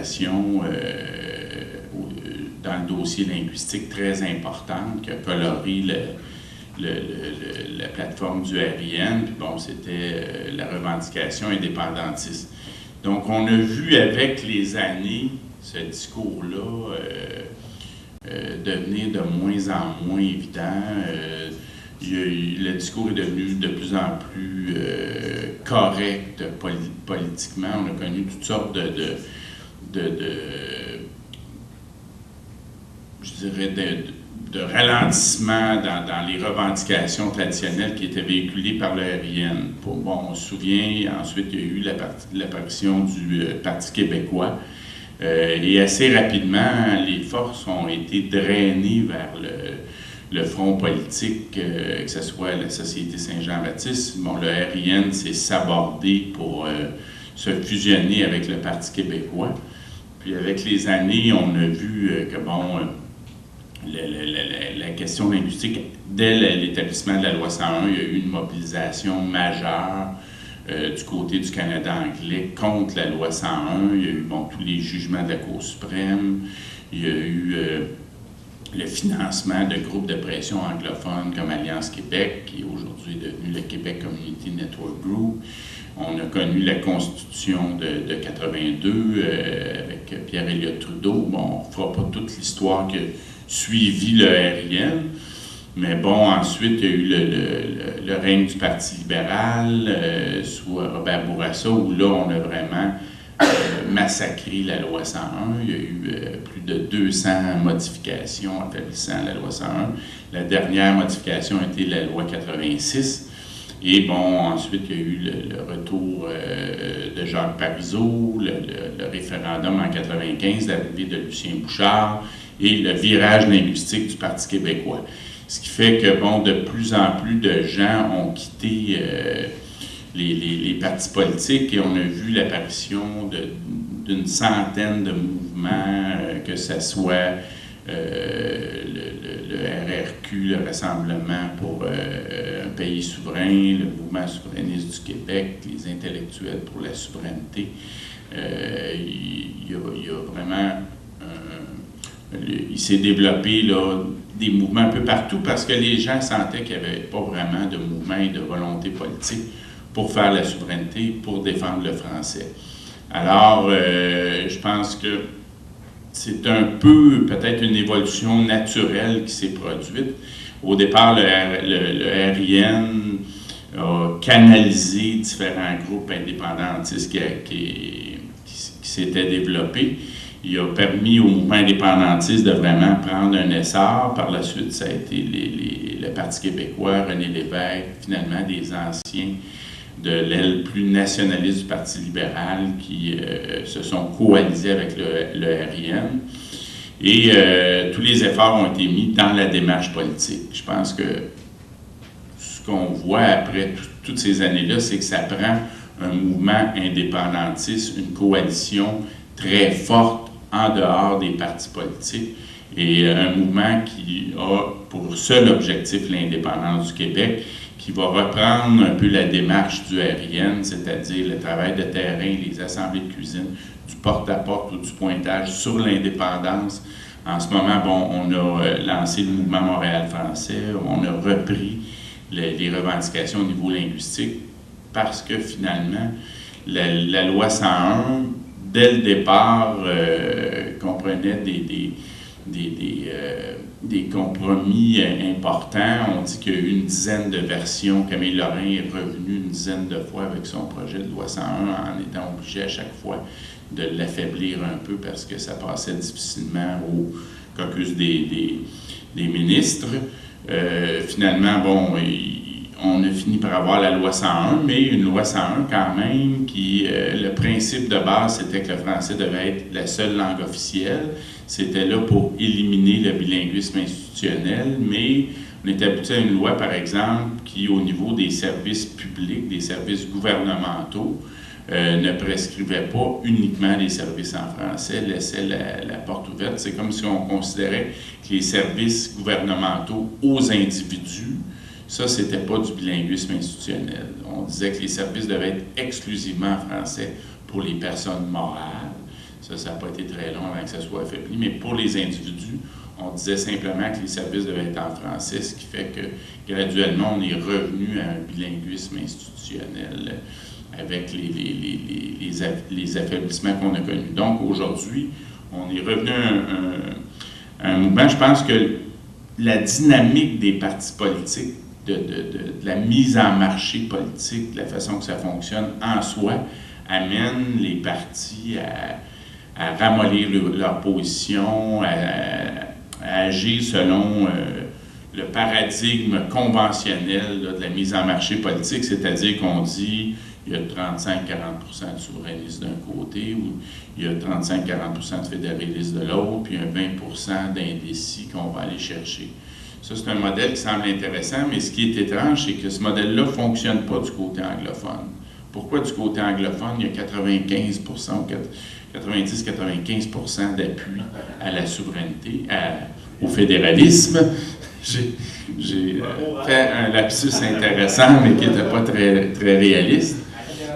information dans le dossier linguistique très importante qui a coloré la plateforme du RIN. Puis bon, c'était la revendication indépendantiste. Donc, on a vu avec les années ce discours-là devenir de moins en moins évident. Le discours est devenu de plus en plus correct politiquement. On a connu toutes sortes de ralentissement dans les revendications traditionnelles qui étaient véhiculées par le RIN. Bon, on se souvient, ensuite, il y a eu l'apparition du Parti québécois. Et assez rapidement, les forces ont été drainées vers le front politique, que ce soit la Société Saint-Jean-Baptiste. Bon, le RIN s'est sabordé pour se fusionner avec le Parti québécois. Puis avec les années, on a vu que, bon, la question linguistique, dès l'établissement de la loi 101, il y a eu une mobilisation majeure du côté du Canada anglais contre la loi 101. Il y a eu, bon, tous les jugements de la Cour suprême. Il y a eu le financement de groupes de pression anglophones comme Alliance Québec, qui est aujourd'hui devenu le Québec Community Network Group. On a connu la Constitution de 82 avec Pierre Elliott Trudeau. Bon, on ne fera pas toute l'histoire que suivi le RIN, mais bon, ensuite, il y a eu le règne du Parti libéral sous Robert Bourassa, où là, on a vraiment massacré la loi 101. Il y a eu plus de 200 modifications établissant la loi 101. La dernière modification a été la loi 86. Et bon, ensuite, il y a eu le retour de Jacques Parizeau, le référendum en 95, l'arrivée de Lucien Bouchard et le virage linguistique du Parti québécois. Ce qui fait que, bon, de plus en plus de gens ont quitté les partis politiques et on a vu l'apparition d'une centaine de mouvements, que ce soit le RRQ, le Rassemblement pour un pays souverain, le mouvement souverainiste du Québec, les intellectuels pour la souveraineté. Il y a vraiment... il s'est développé là, des mouvements un peu partout parce que les gens sentaient qu'il n'y avait pas vraiment de mouvement et de volonté politique pour faire la souveraineté, pour défendre le français. Alors, je pense que c'est un peu, peut-être une évolution naturelle qui s'est produite. Au départ, le RIN a canalisé différents groupes indépendantistes qui s'étaient développés. Il a permis au mouvement indépendantiste de vraiment prendre un essor. Par la suite, ça a été le Parti québécois, René Lévesque, finalement des anciens de l'aile plus nationaliste du Parti libéral qui se sont coalisés avec le RIN. Et tous les efforts ont été mis dans la démarche politique. Je pense que ce qu'on voit après toutes ces années-là, c'est que ça prend un mouvement indépendantiste, une coalition très forte en dehors des partis politiques et un mouvement qui a pour seul objectif l'indépendance du Québec, qui va reprendre un peu la démarche du RIN, c'est-à-dire le travail de terrain, les assemblées de cuisine, du porte-à-porte ou du pointage sur l'indépendance. En ce moment, bon, on a lancé le mouvement Montréal français, on a repris les revendications au niveau linguistique parce que finalement, la loi 101, dès le départ, comprenait des compromis importants. On dit qu'il y a eu une dizaine de versions. Camille Lorrain est revenu une dizaine de fois avec son projet de loi 101 en étant obligé à chaque fois de l'affaiblir un peu parce que ça passait difficilement au caucus des ministres. Finalement, bon, on a fini par avoir la loi 101, mais une loi 101 quand même qui, le principe de base, c'était que le français devait être la seule langue officielle. C'était là pour éliminer le bilinguisme institutionnel, mais on est abouti à une loi, par exemple, qui, au niveau des services publics, des services gouvernementaux, ne prescrivait pas uniquement les services en français, laissait la porte ouverte. C'est comme si on considérait que les services gouvernementaux aux individus, ça, c'était pas du bilinguisme institutionnel. On disait que les services devaient être exclusivement en français pour les personnes morales. Ça n'a pas été très long avant que ça soit affaibli. Mais pour les individus, on disait simplement que les services devaient être en français, ce qui fait que graduellement, on est revenu à un bilinguisme institutionnel avec les affaiblissements qu'on a connus. Donc aujourd'hui, on est revenu à un mouvement. Je pense que la dynamique des partis politiques, de la mise en marché politique, de la façon que ça fonctionne en soi, amène les partis à ramollir leur position, à agir selon le paradigme conventionnel là, de la mise en marché politique, c'est-à-dire qu'on dit il y a 35-40% de souverainistes d'un côté, ou il y a 35-40% de fédéralistes de l'autre, puis un 20% d'indécis qu'on va aller chercher. Ça, c'est un modèle qui semble intéressant, mais ce qui est étrange, c'est que ce modèle-là ne fonctionne pas du côté anglophone. Pourquoi du côté anglophone, il y a 95% ou 90-95% d'appui à la souveraineté, au fédéralisme? J'ai fait un lapsus intéressant, mais qui n'était pas très, très réaliste.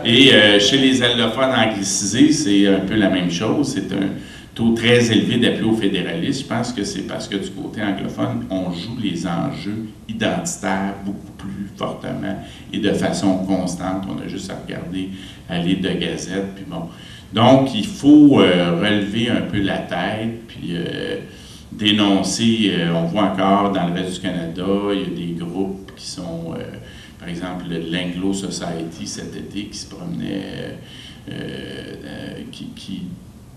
Et chez les allophones anglicisés, c'est un peu la même chose. C'est un taux très élevé d'appui au fédéralisme. Je pense que c'est parce que du côté anglophone, on joue les enjeux identitaires beaucoup plus fortement et de façon constante. On a juste à regarder à l'île de Gazette. Puis bon. Donc, il faut relever un peu la tête, puis dénoncer. On voit encore dans le reste du Canada, il y a des groupes qui sont... par exemple, l'Anglo Society cet été qui se promenait, qui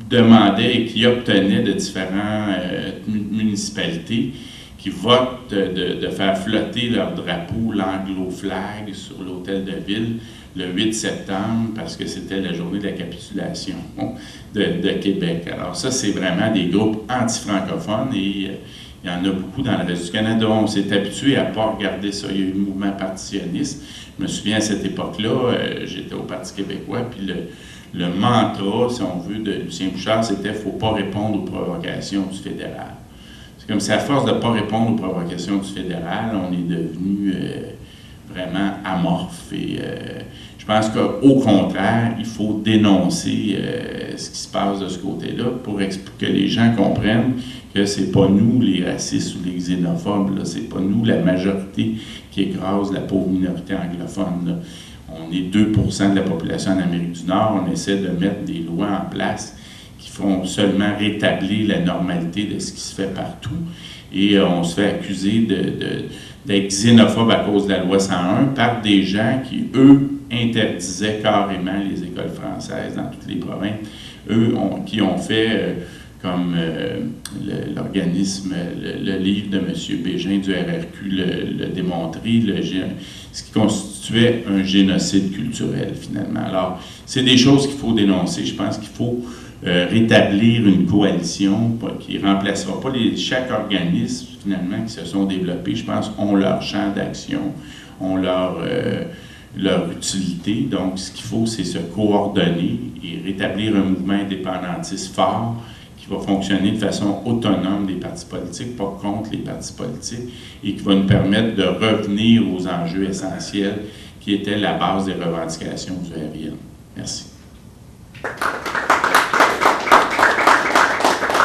demandait et qui obtenait de différentes municipalités qui votent de faire flotter leur drapeau, l'Anglo-Flag, sur l'hôtel de ville le 8 septembre parce que c'était la journée de la capitulation de Québec. Alors ça, c'est vraiment des groupes anti-francophones et il y en a beaucoup dans le reste du Canada. On s'est habitué à ne pas regarder ça. Il y a eu le mouvement partitionniste. Je me souviens, à cette époque-là, j'étais au Parti québécois, puis le mantra, si on veut, de Lucien Bouchard, c'était « il ne faut pas répondre aux provocations du fédéral ». C'est comme si à force de ne pas répondre aux provocations du fédéral, on est devenu vraiment amorphe. Et je pense qu'au contraire, il faut dénoncer ce qui se passe de ce côté-là pour que les gens comprennent que c'est pas nous, les racistes ou les xénophobes, là, c'est pas nous, la majorité, qui écrase la pauvre minorité anglophone. Là. On est 2% de la population en Amérique du Nord. On essaie de mettre des lois en place qui font seulement rétablir la normalité de ce qui se fait partout. Et on se fait accuser d'être xénophobe à cause de la loi 101 par des gens qui, eux, interdisaient carrément les écoles françaises dans toutes les provinces. Eux, qui ont fait... comme l'organisme, le livre de M. Bégin du RRQ l'a démontré, ce qui constituait un génocide culturel, finalement. Alors, c'est des choses qu'il faut dénoncer. Je pense qu'il faut rétablir une coalition qui ne remplacera pas chaque organisme, finalement, qui se sont développés, je pense, ont leur champ d'action, ont leur utilité. Donc, ce qu'il faut, c'est se coordonner et rétablir un mouvement indépendantiste fort, qui va fonctionner de façon autonome des partis politiques, pas contre les partis politiques, et qui va nous permettre de revenir aux enjeux essentiels qui étaient la base des revendications du RIN. Merci.